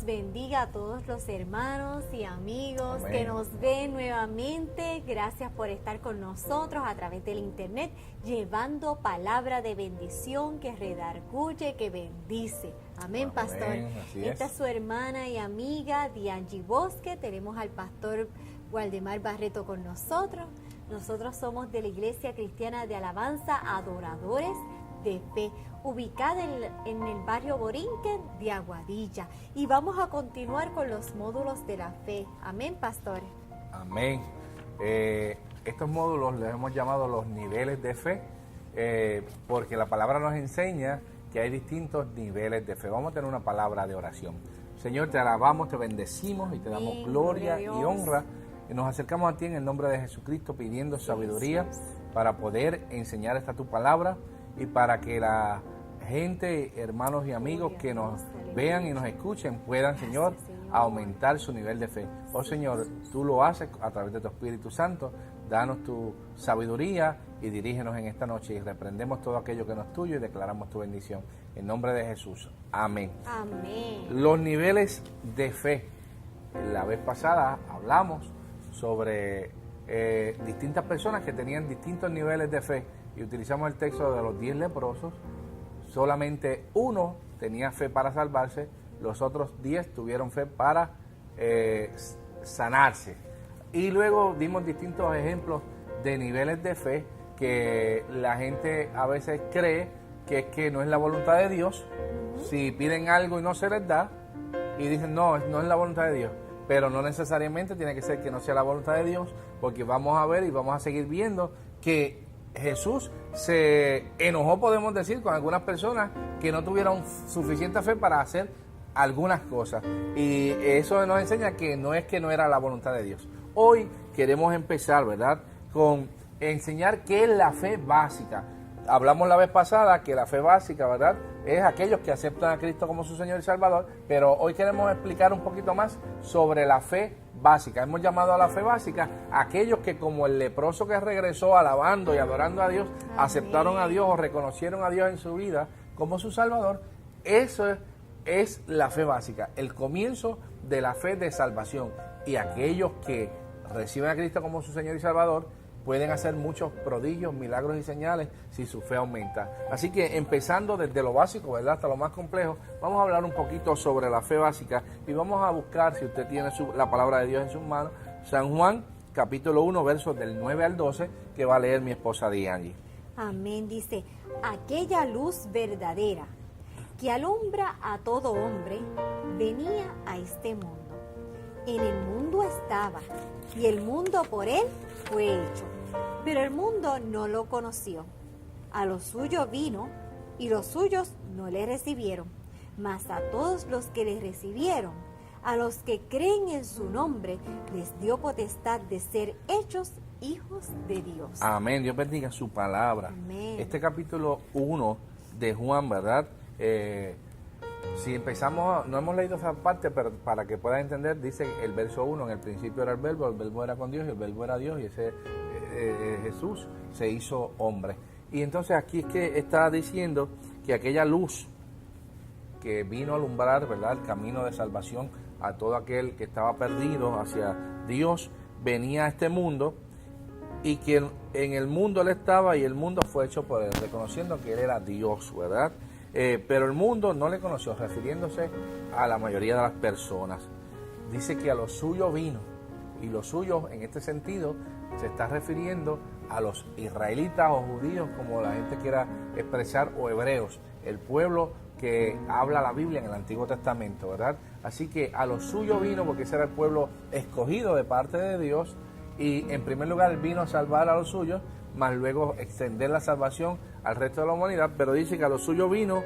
Dios bendiga a todos los hermanos y amigos Amén. que nos ven nuevamente. Gracias por estar con nosotros a través del internet, llevando palabra de bendición que redarguye, que bendice. Amén, pastor. Así Esta es. es su hermana y amiga Diangie Bosque. Tenemos al pastor Waldemar Barreto con nosotros. Nosotros somos de la Iglesia Cristiana de Alabanza Adoradores de Fe, ubicada en el barrio Borinquen de Aguadilla. Y vamos a continuar con los módulos de la fe. Amén, pastor. Amén. Estos módulos les hemos llamado los niveles de fe, porque la palabra nos enseña que hay distintos niveles de fe. Vamos a tener una palabra de oración. Señor, te alabamos, te bendecimos y te damos Amén, gloria gloria a y Dios. honra. Y nos acercamos a ti en el nombre de Jesucristo pidiendo sabiduría para poder enseñar esta tu palabra y para que la gente, hermanos y amigos que nos vean y nos escuchen puedan, Señor, aumentar su nivel de fe. Oh Señor, tú lo haces a través de tu Espíritu Santo. Danos tu sabiduría y dirígenos en esta noche y reprendemos todo aquello que no es tuyo y declaramos tu bendición. En nombre de Jesús. Amén. Amén. Los niveles de fe. La vez pasada hablamos sobre distintas personas que tenían distintos niveles de fe y utilizamos el texto de los 10 leprosos. Solamente uno tenía fe para salvarse, los otros 10 tuvieron fe para sanarse. Y luego dimos distintos ejemplos de niveles de fe que la gente a veces cree que no es la voluntad de Dios. Si piden algo y no se les da y dicen no es la voluntad de Dios, pero no necesariamente tiene que ser que no sea la voluntad de Dios, porque vamos a ver y vamos a seguir viendo que Jesús se enojó, podemos decir, con algunas personas que no tuvieron suficiente fe para hacer algunas cosas. Y eso nos enseña que no es que no era la voluntad de Dios. Hoy queremos empezar, ¿verdad?, con enseñar qué es la fe básica. Hablamos la vez pasada que la fe básica, ¿verdad?, es aquellos que aceptan a Cristo como su Señor y Salvador, pero hoy queremos explicar un poquito más sobre la fe básica. Hemos llamado a la fe básica a aquellos que, como el leproso que regresó alabando y adorando a Dios, Amén, aceptaron a Dios o reconocieron a Dios en su vida como su Salvador. Eso es la fe básica, el comienzo de la fe de salvación. Y aquellos que reciben a Cristo como su Señor y Salvador pueden hacer muchos prodigios, milagros y señales si su fe aumenta. Así que empezando desde lo básico, ¿verdad?, hasta lo más complejo, vamos a hablar un poquito sobre la fe básica y vamos a buscar, si usted tiene la palabra de Dios en sus manos, San Juan, capítulo 1, versos del 9 al 12, que va a leer mi esposa Diangie. Amén. Dice, aquella luz verdadera que alumbra a todo hombre venía a este mundo. En el mundo estaba, y el mundo por él fue hecho, pero el mundo no lo conoció. A los suyos vino, y los suyos no le recibieron. Mas a todos los que le recibieron, a los que creen en su nombre, les dio potestad de ser hechos hijos de Dios. Amén. Dios bendiga su palabra. Amén. Este capítulo 1 de Juan, ¿verdad? Si empezamos, no hemos leído esa parte, pero para que puedan entender, dice el verso 1, en el principio era el verbo era con Dios y el verbo era Dios y ese Jesús se hizo hombre. Y entonces aquí es que está diciendo que aquella luz que vino a alumbrar, ¿verdad?, el camino de salvación a todo aquel que estaba perdido hacia Dios, venía a este mundo y que en el mundo él estaba y el mundo fue hecho por él, reconociendo que él era Dios, ¿verdad? Pero el mundo no le conoció, refiriéndose a la mayoría de las personas. Dice que a los suyos vino, y los suyos en este sentido se está refiriendo a los israelitas o judíos, como la gente quiera expresar, o hebreos, el pueblo que habla la Biblia en el Antiguo Testamento, ¿verdad? Así que a los suyos vino, porque ese era el pueblo escogido de parte de Dios, y en primer lugar él vino a salvar a los suyos, más luego extender la salvación al resto de la humanidad, pero dice que a los suyos vino,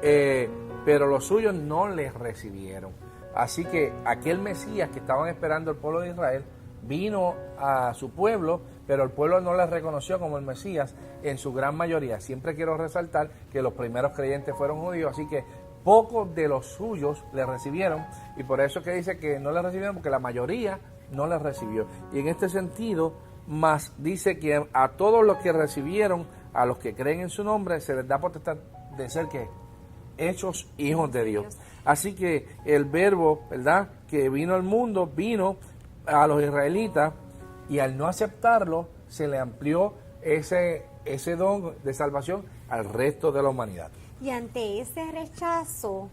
pero los suyos no les recibieron. Así que aquel Mesías que estaban esperando el pueblo de Israel vino a su pueblo, pero el pueblo no les reconoció como el Mesías en su gran mayoría. Siempre quiero resaltar que los primeros creyentes fueron judíos, así que pocos de los suyos le recibieron, y por eso que dice que no le recibieron, porque la mayoría no le recibió. Y en este sentido, más dice que a todos los que recibieron, a los que creen en su nombre, se les da potestad de ser ¿qué? hechos hijos de Dios. Así que el verbo, ¿verdad?, que vino al mundo, vino a los israelitas, y al no aceptarlo, se le amplió ese don de salvación al resto de la humanidad. Y ante ese rechazo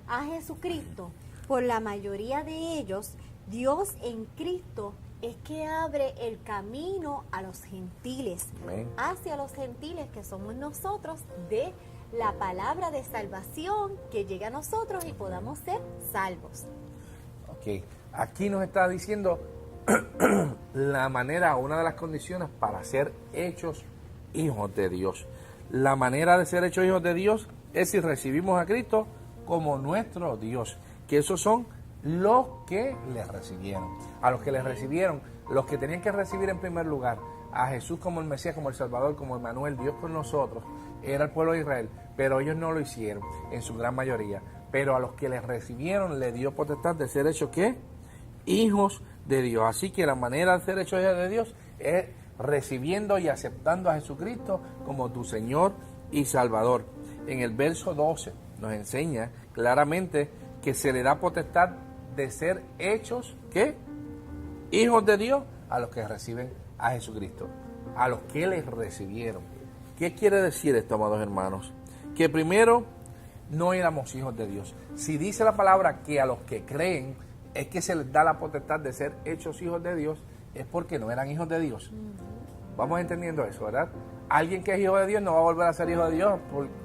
a Jesucristo, por la mayoría de ellos, Dios en Cristo es que abre el camino a los gentiles, Amén. hacia los gentiles que somos nosotros, de la palabra de salvación que llega a nosotros y podamos ser salvos. Ok, aquí nos está diciendo la manera, una de las condiciones para ser hechos hijos de Dios. La manera de ser hechos hijos de Dios es si recibimos a Cristo como nuestro Dios, que esos son los que le recibieron. A los que le recibieron, los que tenían que recibir en primer lugar a Jesús como el Mesías, como el Salvador, como Emmanuel, Dios con nosotros, era el pueblo de Israel, pero ellos no lo hicieron en su gran mayoría. Pero a los que le recibieron le dio potestad de ser hechos, ¿qué? Hijos de Dios. Así que la manera de ser hechos hijos de Dios es recibiendo y aceptando a Jesucristo como tu Señor y Salvador. En el verso 12 nos enseña claramente que se le da potestad de ser hechos, ¿qué? Hijos de Dios a los que reciben a Jesucristo, a los que les recibieron. ¿Qué quiere decir esto, amados hermanos? Que primero no éramos hijos de Dios. Si dice la palabra que a los que creen es que se les da la potestad de ser hechos hijos de Dios, es porque no eran hijos de Dios. Vamos entendiendo eso, ¿verdad? Alguien que es hijo de Dios no va a volver a ser hijo de Dios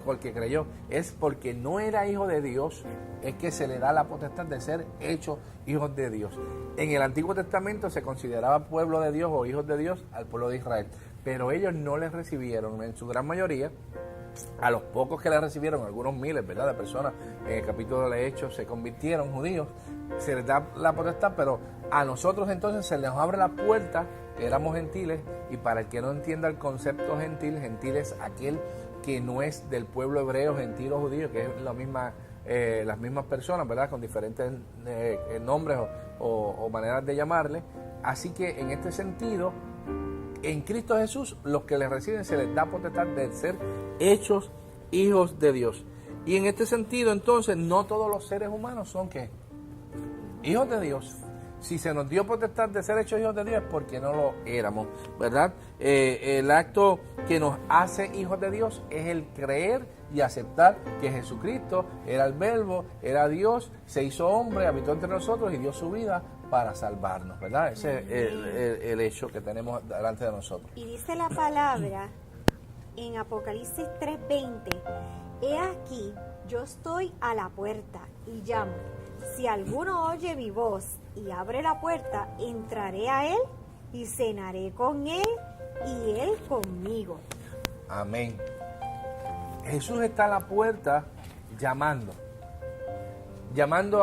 porque creyó. Es porque no era hijo de Dios, es que se le da la potestad de ser hecho hijos de Dios. En el Antiguo Testamento se consideraba pueblo de Dios o hijos de Dios al pueblo de Israel, pero ellos no les recibieron, en su gran mayoría. A los pocos que le recibieron, algunos miles, ¿verdad?, de personas, en el capítulo de Hechos se convirtieron judíos, se les da la potestad, pero a nosotros entonces se les abre la puerta, éramos gentiles, y para el que no entienda el concepto gentil, gentil es aquel que no es del pueblo hebreo, gentil o judío, que es la misma, las mismas personas, ¿verdad?, con diferentes nombres o maneras de llamarle. Así que en este sentido, en Cristo Jesús, los que le reciben se les da potestad de ser hechos hijos de Dios. Y en este sentido, entonces, no todos los seres humanos son, ¿qué?, hijos de Dios. Si se nos dio potestad de ser hechos hijos de Dios es porque no lo éramos, ¿verdad? El acto que nos hace hijos de Dios es el creer y aceptar que Jesucristo era el Verbo, era Dios, se hizo hombre, habitó entre nosotros y dio su vida para salvarnos, ¿verdad? Ese es el hecho que tenemos delante de nosotros. Y dice la palabra en Apocalipsis 3:20, he aquí, yo estoy a la puerta y llamo. Si alguno oye mi voz y abre la puerta, entraré a él y cenaré con él y él conmigo. Amén. Jesús está a la puerta llamando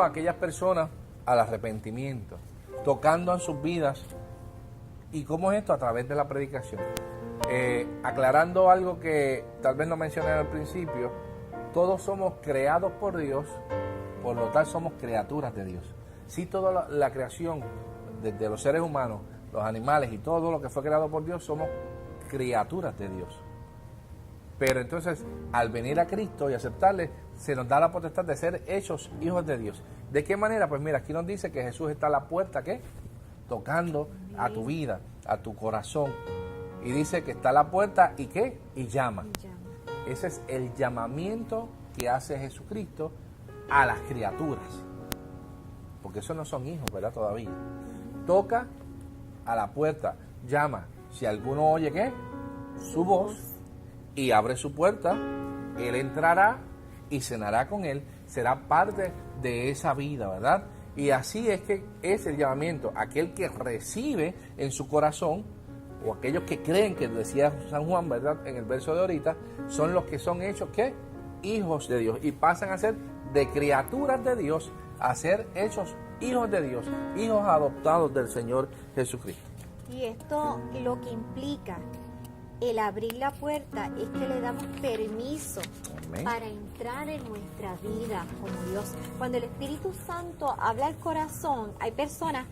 a aquellas personas al arrepentimiento, tocando en sus vidas. ¿Y cómo es esto? A través de la predicación. Aclarando algo que tal vez no mencioné al principio, todos somos creados por Dios, por lo tal somos criaturas de Dios. Sí, toda la creación, desde los seres humanos, los animales y todo lo que fue creado por Dios, somos criaturas de Dios. Pero entonces, al venir a Cristo y aceptarle, se nos da la potestad de ser hechos hijos de Dios. ¿De qué manera? Pues mira, aquí nos dice que Jesús está a la puerta, ¿qué? Tocando a tu vida, a tu corazón. Y dice que está a la puerta y ¿qué? Y llama. Ese es el llamamiento que hace Jesucristo a las criaturas, porque esos no son hijos, ¿verdad? Todavía toca a la puerta, llama. Si alguno oye ¿qué? Su voz y abre su puerta, él entrará y cenará con él, será parte de esa vida, ¿verdad? Y así es que es el llamamiento, aquel que recibe en su corazón, o aquellos que creen, que decía San Juan, ¿verdad?, en el verso de ahorita, son los que son hechos ¿qué? Hijos de Dios, y pasan a ser de criaturas de Dios a ser hechos hijos de Dios, hijos adoptados del Señor Jesucristo. Y esto lo que implica el abrir la puerta es que le damos permiso Amén. para entrar en nuestra vida como Dios. Cuando el Espíritu Santo habla al corazón, hay personas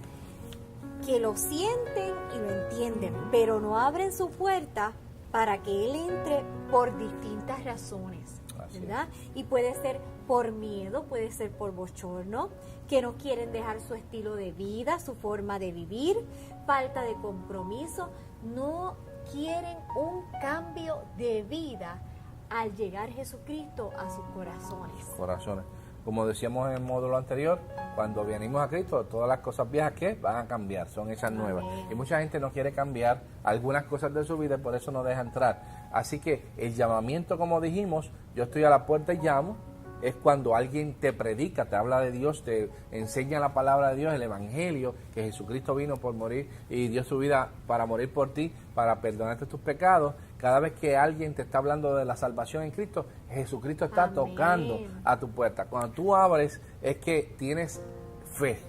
que lo sienten y lo entienden, pero no abren su puerta para que Él entre por distintas razones. ¿verdad? Y puede ser por miedo, puede ser por bochorno, que no quieren dejar su estilo de vida, su forma de vivir, falta de compromiso, no quieren un cambio de vida al llegar Jesucristo a sus corazones. Como decíamos en el módulo anterior, cuando venimos a Cristo, todas las cosas viejas que van a cambiar, son esas nuevas. Y mucha gente no quiere cambiar algunas cosas de su vida y por eso no deja entrar. Así que el llamamiento, como dijimos, yo estoy a la puerta y llamo, es cuando alguien te predica, te habla de Dios, te enseña la palabra de Dios, el Evangelio, que Jesucristo vino por morir y dio su vida para morir por ti, para perdonarte tus pecados. Cada vez que alguien te está hablando de la salvación en Cristo, Jesucristo está tocando a tu puerta. Cuando tú abres, es que tienes fe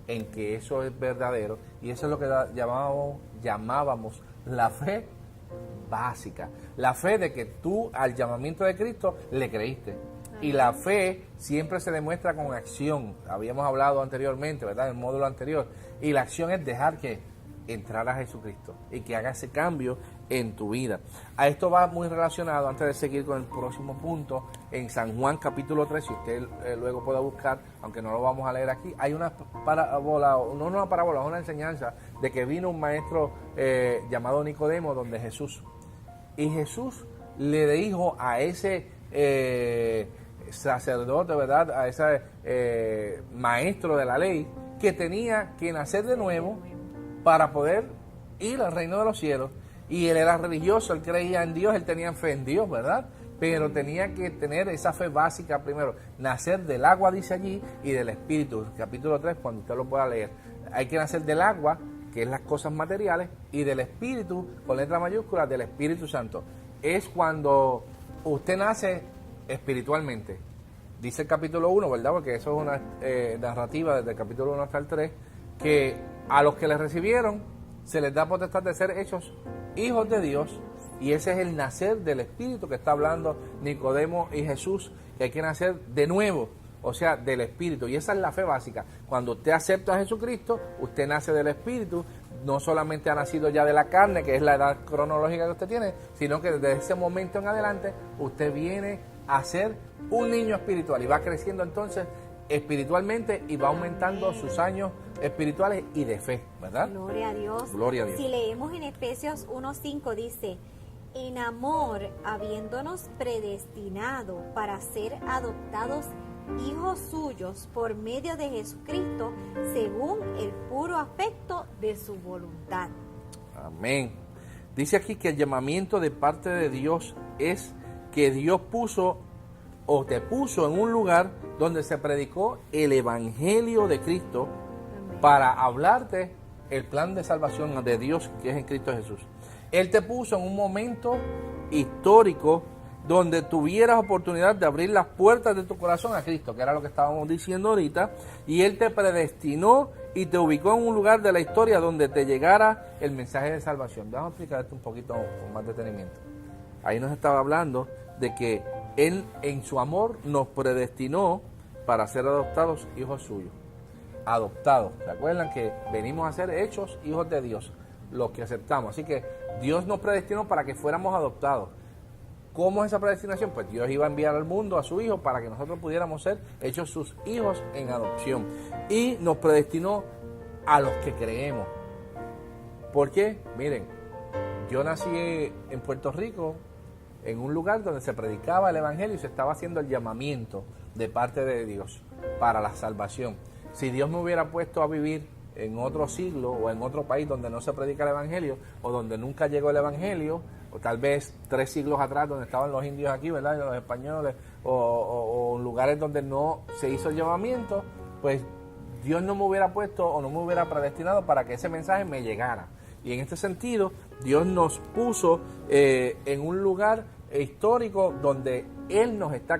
en que eso es verdadero, y eso es lo que llamábamos la fe básica. La fe de que tú al llamamiento de Cristo le creíste. Y la fe siempre se demuestra con acción. Habíamos hablado anteriormente, ¿verdad? En el módulo anterior. Y la acción es dejar que entrar a Jesucristo y que haga ese cambio en tu vida. A esto va muy relacionado, antes de seguir con el próximo punto, en San Juan capítulo 3, si usted luego puede buscar, aunque no lo vamos a leer aquí, hay una parábola, no una parábola, una enseñanza de que vino un maestro llamado Nicodemo donde Jesús. Y Jesús le dijo a ese sacerdote, ¿verdad? A ese maestro de la ley, que tenía que nacer de nuevo para poder ir al reino de los cielos. Y él era religioso, él creía en Dios, él tenía fe en Dios, ¿verdad? Pero tenía que tener esa fe básica primero, nacer del agua, dice allí, y del Espíritu, capítulo 3, cuando usted lo pueda leer. Hay que nacer del agua, que es las cosas materiales, y del Espíritu, con letra mayúscula, del Espíritu Santo. Es cuando usted nace espiritualmente. Dice el capítulo 1, ¿verdad? Porque eso es una narrativa desde el capítulo 1 hasta el 3, que a los que le recibieron se les da potestad de ser hechos hijos de Dios, y ese es el nacer del Espíritu que está hablando Nicodemo y Jesús, que hay que nacer de nuevo, o sea, del Espíritu, y esa es la fe básica. Cuando usted acepta a Jesucristo, usted nace del Espíritu, no solamente ha nacido ya de la carne, que es la edad cronológica que usted tiene, sino que desde ese momento en adelante, usted viene a ser un niño espiritual, y va creciendo entonces espiritualmente y va aumentando sus años espirituales y de fe, ¿verdad? Gloria a Dios. Gloria a Dios. Si leemos en Efesios 1:5 dice, en amor habiéndonos predestinado para ser adoptados hijos suyos por medio de Jesucristo, según el puro afecto de su voluntad. Amén. Dice aquí que el llamamiento de parte de Dios es que Dios puso o te puso en un lugar donde se predicó el Evangelio de Cristo. Amén. Para hablarte el plan de salvación de Dios que es en Cristo Jesús. Él te puso en un momento histórico donde tuvieras oportunidad de abrir las puertas de tu corazón a Cristo, que era lo que estábamos diciendo ahorita, y Él te predestinó y te ubicó en un lugar de la historia donde te llegara el mensaje de salvación. Vamos a explicar esto un poquito con más detenimiento. Ahí nos estaba hablando de que Él en su amor nos predestinó para ser adoptados hijos suyos. Adoptados, ¿se acuerdan que venimos a ser hechos hijos de Dios? Los que aceptamos. Así que Dios nos predestinó para que fuéramos adoptados. ¿Cómo es esa predestinación? Pues Dios iba a enviar al mundo a su Hijo para que nosotros pudiéramos ser hechos sus hijos en adopción. Y nos predestinó a los que creemos. ¿Por qué? Miren, yo nací en Puerto Rico, en un lugar donde se predicaba el Evangelio y se estaba haciendo el llamamiento de parte de Dios para la salvación. Si Dios me hubiera puesto a vivir en otro siglo o en otro país donde no se predica el Evangelio o donde nunca llegó el Evangelio, o tal vez 3 siglos atrás donde estaban los indios aquí, ¿verdad? Los españoles, o lugares donde no se hizo el llamamiento, pues Dios no me hubiera puesto o no me hubiera predestinado para que ese mensaje me llegara. Y en este sentido, Dios nos puso en un lugar histórico donde Él nos está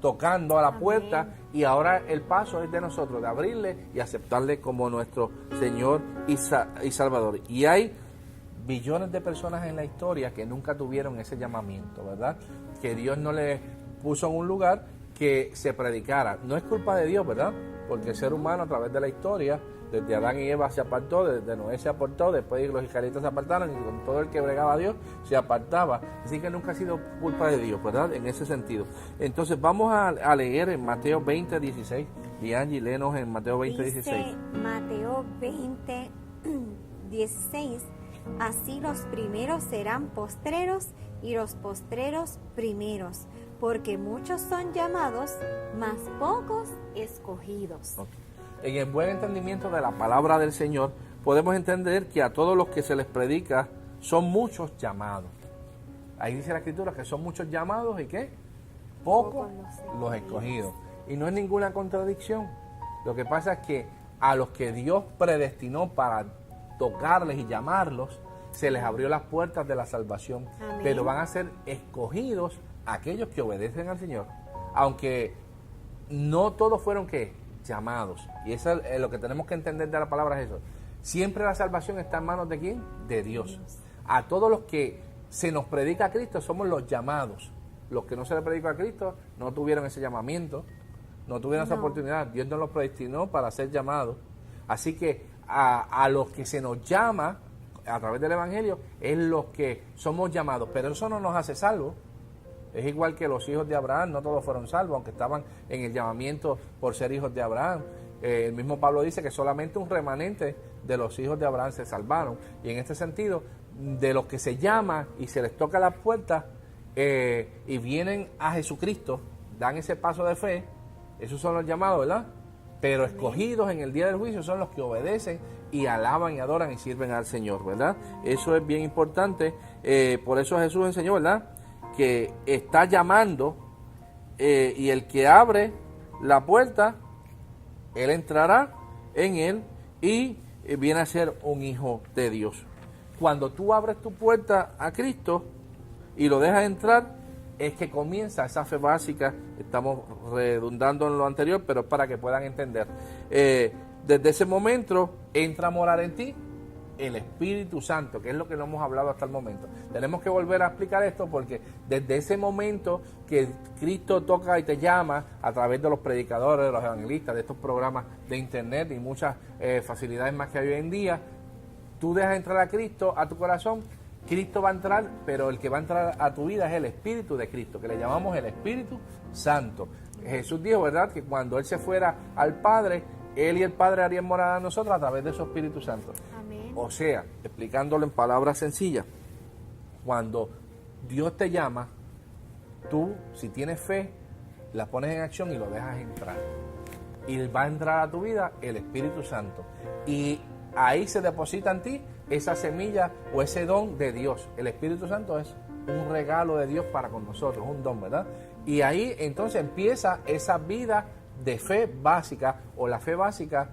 tocando a la puerta. Amén. Y ahora el paso es de nosotros, de abrirle y aceptarle como nuestro Señor y Salvador. Y hay billones de personas en la historia que nunca tuvieron ese llamamiento, ¿verdad? Que Dios no le puso en un lugar que se predicara. No es culpa de Dios, ¿verdad? porque el ser humano a través de la historia, desde Adán y Eva se apartó, desde Noé se apartó, después los israelitas se apartaron y con todo el que bregaba a Dios se apartaba. Así que nunca ha sido culpa de Dios, ¿verdad? En ese sentido. Entonces vamos a leer en Mateo 20, 16. Y Angie, léenos en Mateo 20, 16. Dice Mateo 20, 16, así los primeros serán postreros y los postreros primeros, porque muchos son llamados, mas pocos escogidos. Okay. En el buen entendimiento de la palabra del Señor, podemos entender que a todos los que se les predica son muchos llamados. Ahí dice la Escritura que son muchos llamados y ¿qué? Pocos los escogidos. Y no es ninguna contradicción. Lo que pasa es que a los que Dios predestinó para tocarles y llamarlos, se les abrió las puertas de la salvación. Amén. Pero van a ser escogidos aquellos que obedecen al Señor. Aunque no todos fueron ¿qué? Llamados. Y eso es lo que tenemos que entender de la palabra es eso. Siempre la salvación está en manos de ¿quién? De Dios. A todos los que se nos predica a Cristo somos los llamados. Los que no se les predicó a Cristo no tuvieron ese llamamiento, no tuvieron esa oportunidad. Dios nos los predestinó para ser llamados. Así que a los que se nos llama a través del Evangelio es los que somos llamados. Pero eso no nos hace salvos. Es igual que los hijos de Abraham, no todos fueron salvos, aunque estaban en el llamamiento por ser hijos de Abraham. El mismo Pablo dice que solamente un remanente de los hijos de Abraham se salvaron. Y en este sentido, de los que se llama y se les toca las puertas y vienen a Jesucristo, dan ese paso de fe, esos son los llamados, ¿verdad? Pero escogidos en el día del juicio son los que obedecen y alaban y adoran y sirven al Señor, ¿verdad? Eso es bien importante. Por eso Jesús enseñó, ¿verdad?, que está llamando y el que abre la puerta, él entrará en él y viene a ser un hijo de Dios. Cuando tú abres tu puerta a Cristo y lo dejas entrar, es que comienza esa fe básica. Estamos redundando en lo anterior, pero es para que puedan entender. Desde ese momento entra a morar en ti el Espíritu Santo, que es lo que no hemos hablado hasta el momento. Tenemos que volver a explicar esto porque desde ese momento que Cristo toca y te llama a través de los predicadores, de los evangelistas, de estos programas de internet y muchas facilidades más que hay hoy en día, tú dejas entrar a Cristo a tu corazón, Cristo va a entrar, pero el que va a entrar a tu vida es el Espíritu de Cristo, que le llamamos el Espíritu Santo. Jesús dijo, ¿verdad?, que cuando Él se fuera al Padre, Él y el Padre harían morada a nosotros a través de su Espíritu Santo. Amén. O sea, explicándolo en palabras sencillas, cuando Dios te llama, tú, si tienes fe, la pones en acción y lo dejas entrar. Y va a entrar a tu vida el Espíritu Santo. Y ahí se deposita en ti esa semilla o ese don de Dios. El Espíritu Santo es un regalo de Dios para con nosotros, un don, ¿verdad? Y ahí entonces empieza esa vida de fe básica o la fe básica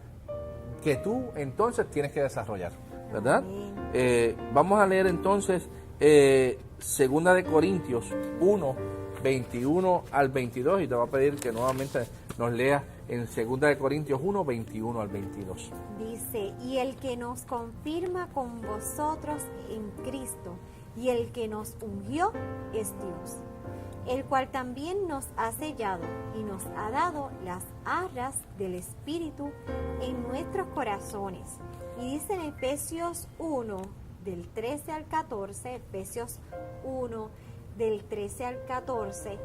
que tú entonces tienes que desarrollar, ¿verdad? Vamos a leer entonces Segunda de Corintios 1, 21 al 22 y te voy a pedir que nuevamente nos leas en Segunda de Corintios 1, 21 al 22. Dice, y el que nos confirma con vosotros en Cristo y el que nos ungió es Dios, el cual también nos ha sellado y nos ha dado las arras del Espíritu en nuestros corazones. Y dice en Efesios 1, del 13 al 14, Efesios 1, del 13 al 14,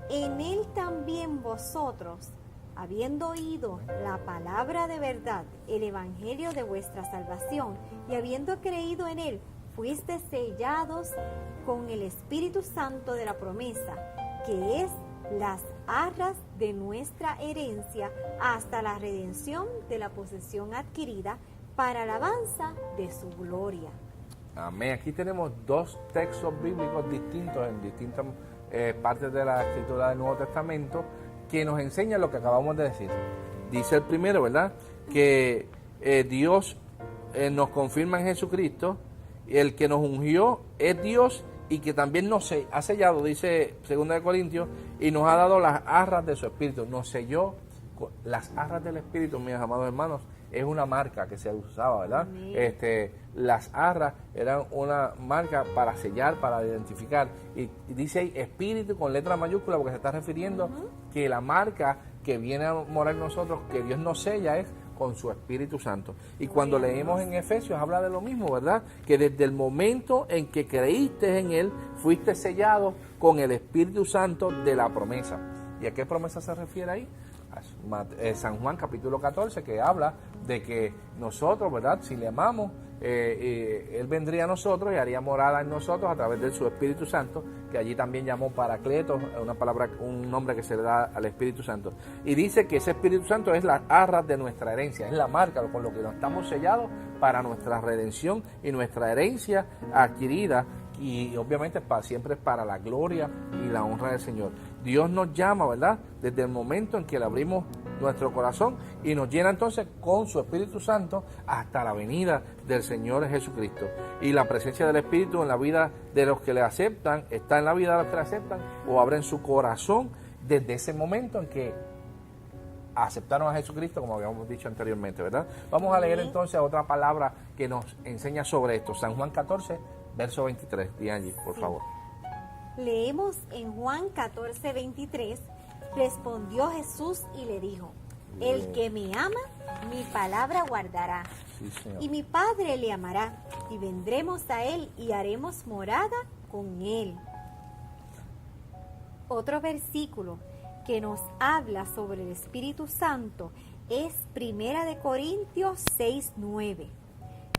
en él también vosotros, habiendo oído la palabra de verdad, el evangelio de vuestra salvación, y habiendo creído en él, fuiste sellados con el Espíritu Santo de la promesa, que es las arras de nuestra herencia hasta la redención de la posesión adquirida para alabanza de su gloria. Amén. Aquí tenemos dos textos bíblicos distintos en distintas partes de la escritura del Nuevo Testamento que nos enseñan lo que acabamos de decir. Dice el primero, ¿verdad?, que Dios nos confirma en Jesucristo, el que nos ungió es Dios y que también nos ha sellado, dice 2 de Corintios, y nos ha dado las arras de su Espíritu. Nos selló. Las arras del Espíritu, mis amados hermanos, es una marca que se usaba, ¿verdad? Las arras eran una marca para sellar, para identificar. Y dice ahí Espíritu con letra mayúscula porque se está refiriendo que la marca que viene a morar en nosotros, que Dios nos sella es con su Espíritu Santo. Y cuando leemos en Efesios habla de lo mismo, ¿verdad? Que desde el momento en que creíste en Él, fuiste sellado con el Espíritu Santo de la promesa. ¿Y a qué promesa se refiere ahí? San Juan capítulo 14, que habla de que nosotros, ¿verdad? Si le amamos, Él vendría a nosotros y haría morada en nosotros a través de su Espíritu Santo, que allí también llamó Paracletos, una palabra, un nombre que se le da al Espíritu Santo. Y dice que ese Espíritu Santo es la arras de nuestra herencia, es la marca con lo que nos estamos sellados para nuestra redención y nuestra herencia adquirida. Y obviamente siempre es para la gloria y la honra del Señor. Dios nos llama, ¿verdad? Desde el momento en que le abrimos nuestro corazón y nos llena entonces con su Espíritu Santo hasta la venida del Señor Jesucristo. Y la presencia del Espíritu en la vida de los que le aceptan, está en la vida de los que le aceptan o abren su corazón desde ese momento en que aceptaron a Jesucristo, como habíamos dicho anteriormente, ¿verdad? Vamos a leer entonces otra palabra que nos enseña sobre esto. San Juan 14, verso 23. Dianji, por favor. Leemos en Juan 14, 23. Respondió Jesús y le dijo: el que me ama, mi palabra guardará. Sí, Señor. Y mi Padre le amará, y vendremos a él y haremos morada con él. Otro versículo que nos habla sobre el Espíritu Santo es 1 Corintios 6, 9.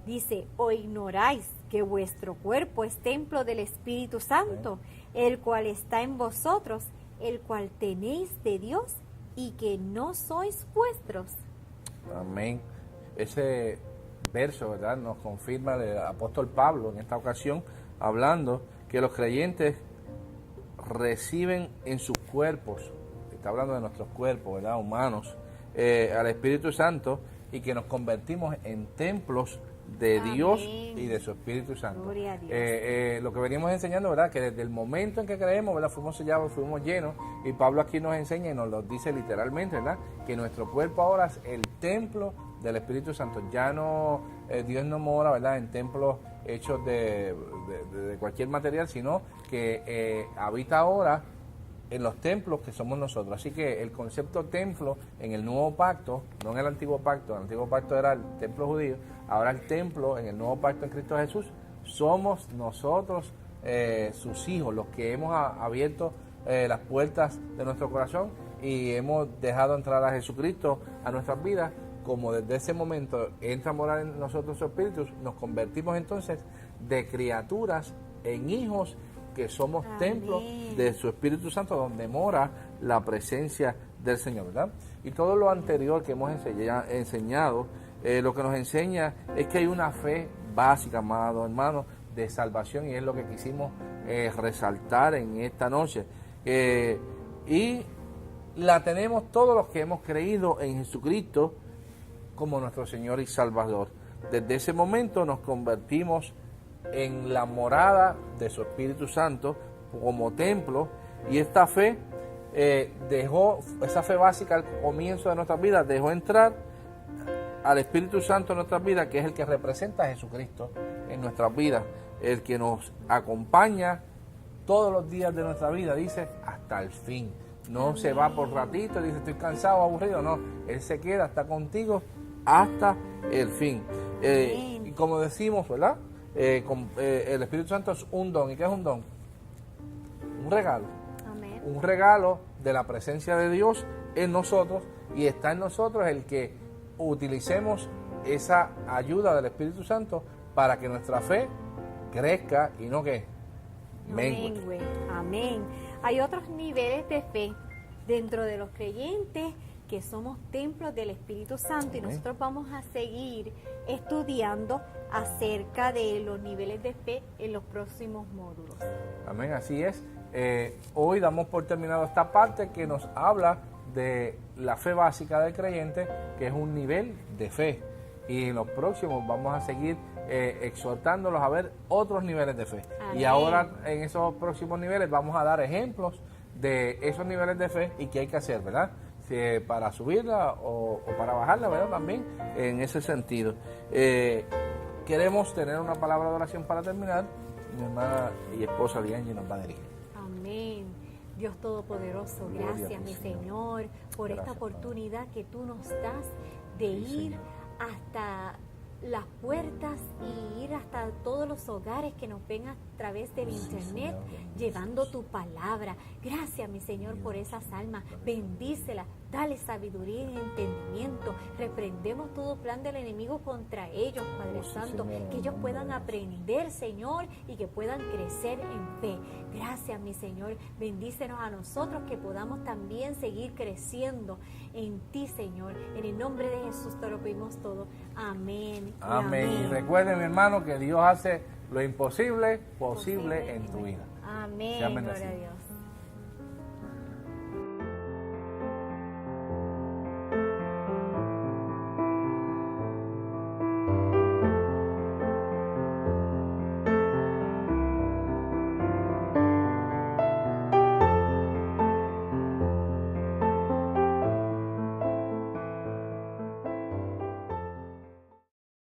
Dice: ¿o ignoráis que vuestro cuerpo es templo del Espíritu Santo, el cual está en vosotros, el cual tenéis de Dios, y que no sois vuestros? Amén. Ese verso, ¿verdad?, nos confirma el apóstol Pablo en esta ocasión, hablando que los creyentes reciben en sus cuerpos, está hablando de nuestros cuerpos, ¿verdad?, humanos, al Espíritu Santo, y que nos convertimos en templos de Amén. Dios y de su Espíritu Santo. Gloria a Dios. Lo que venimos enseñando, ¿verdad?, que desde el momento en que creemos, ¿verdad?, fuimos sellados, fuimos llenos, y Pablo aquí nos enseña y nos lo dice literalmente, ¿verdad?, que nuestro cuerpo ahora es el templo del Espíritu Santo. Ya no, Dios no mora, ¿verdad?, en templos hechos de cualquier material, sino que habita ahora en los templos que somos nosotros. Así que el concepto templo en el nuevo pacto, no en el antiguo pacto era el templo judío, ahora el templo en el nuevo pacto en Cristo Jesús, somos nosotros sus hijos, los que hemos abierto las puertas de nuestro corazón y hemos dejado entrar a Jesucristo a nuestras vidas. Como desde ese momento entra a morar en nosotros su Espíritu, nos convertimos entonces de criaturas en hijos, que somos Amén. templos de su Espíritu Santo, donde mora la presencia del Señor, ¿verdad? Y todo lo anterior que hemos enseñado, lo que nos enseña es que hay una fe básica, amado hermano, de salvación, y es lo que quisimos resaltar en esta noche. Y la tenemos todos los que hemos creído en Jesucristo como nuestro Señor y Salvador. Desde ese momento nos convertimos en la morada de su Espíritu Santo como templo, y esta fe esa fe básica al comienzo de nuestras vidas, dejó entrar al Espíritu Santo en nuestras vidas, que es el que representa a Jesucristo en nuestras vidas, el que nos acompaña todos los días de nuestra vida, dice, hasta el fin. No Amén. Se va por ratito, dice, estoy cansado, aburrido, no, Él se queda, está contigo hasta el fin. Y como decimos, ¿verdad?, el Espíritu Santo es un don. ¿Y qué es un don? Un regalo. Amén. Un regalo de la presencia de Dios en nosotros, y está en nosotros el que utilicemos esa ayuda del Espíritu Santo para que nuestra fe crezca y no que mengue. Amén. Hay otros niveles de fe dentro de los creyentes que somos templos del Espíritu Santo. Amén. Y nosotros vamos a seguir estudiando acerca de los niveles de fe en los próximos módulos. Amén, así es. Hoy damos por terminado esta parte que nos habla de la fe básica del creyente, que es un nivel de fe. Y en los próximos vamos a seguir exhortándolos a ver otros niveles de fe. Amén. Y ahora en esos próximos niveles vamos a dar ejemplos de esos niveles de fe y qué hay que hacer, ¿verdad? Si para subirla o para bajarla, ¿verdad? También en ese sentido. Queremos tener una palabra de oración para terminar. Mi hermana y esposa Dianji nos va a dirigir. Amén. Dios Todopoderoso, Gloria a gracias, ti, mi Señor. Señor, por Gracias, esta oportunidad que tú nos das de Sí, ir Señor. hasta las puertas y ir hasta todos los hogares que nos ven a través del Sí, internet, Señor. llevando tu palabra. Gracias, mi Señor, por esas almas. Bendícelas, dale sabiduría y entendimiento. Reprendemos todo plan del enemigo contra ellos, Padre Oh, sí, Santo, Señor, en que el ellos nombre puedan de Jesús. aprender, Señor, y que puedan crecer en fe. Gracias, mi Señor. Bendícenos a nosotros que podamos también seguir creciendo en ti, Señor. En el nombre de Jesús te lo pedimos todo. Amén. y Amén. Y amén. recuerden, mi hermano, que Dios hace lo imposible posible en tu vida. Amén. Sean Gloria a bendecidos. Dios.